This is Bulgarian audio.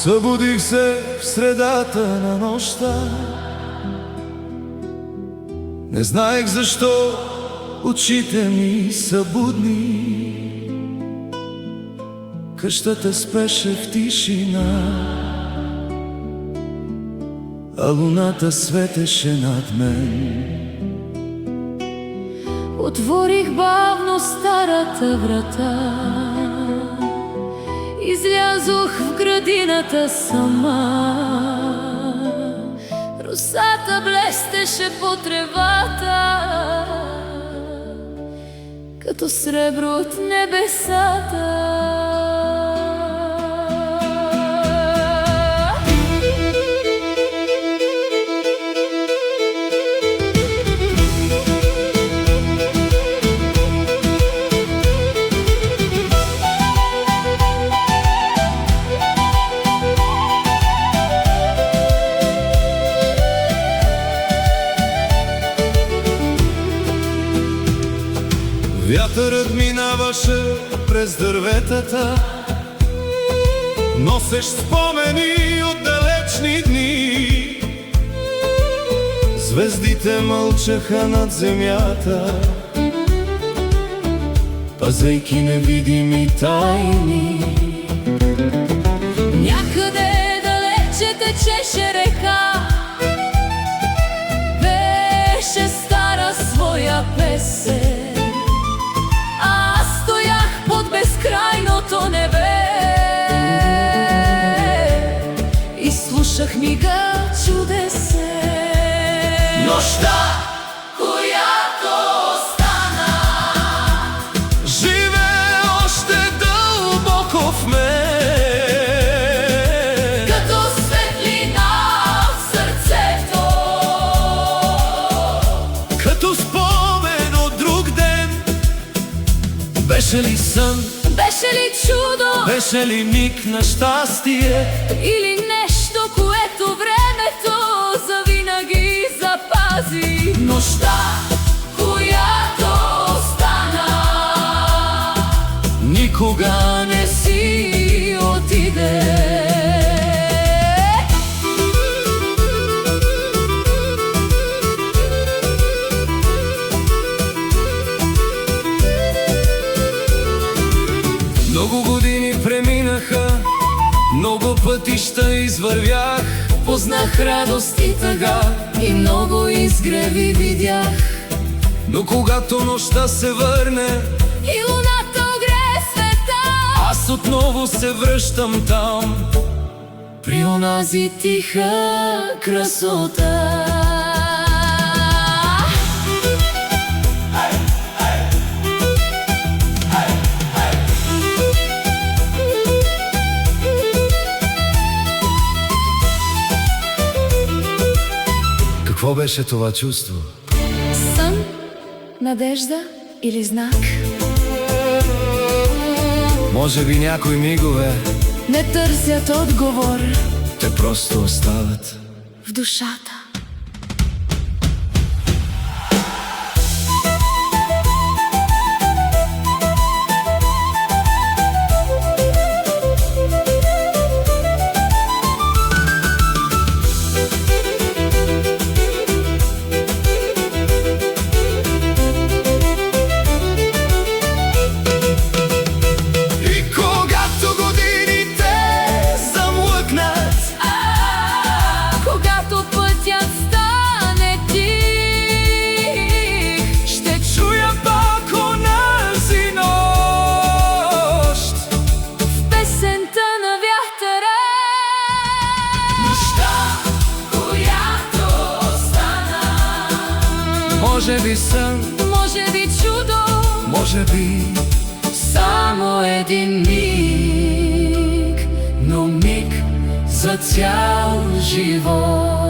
Събудих се в средата на нощта. Не знаех защо очите ми са будни. Къщата спеше в тишина, а луната светеше над мен. Отворих бавно старата врата, излязох в градината сама. Росата блестеше по тревата, като сребро от небесата. Вятърът минаваше през дърветата, носещ спомени от далечни дни. Звездите мълчаха над земята, пазейки невидими тайни. Някъде далече течеше река, беше стара своя песен. Безкрайното небе и слушах мига чудесен. Нощта, която остана, живее още дълбоко в мен, като светлина в сърцето, като спомен от друг ден. Беше ли сън? Беше ли чудо? Беше ли миг на щастие? Или нещо, което времето завинаги запази? Нощта, която остана, никога не си отиде. Много години преминаха, много пътища извървях. Познах радост и тъга и много изгреви видях. Но когато нощта се върне и луната огрее света, аз отново се връщам там, при онази тиха красота. Какво беше това чувство? Сън, надежда или знак? Може би някои мигове Не търсят отговор, те просто остават в душата. Може би сън, може би чудо, може би само един миг, но миг за цял живот.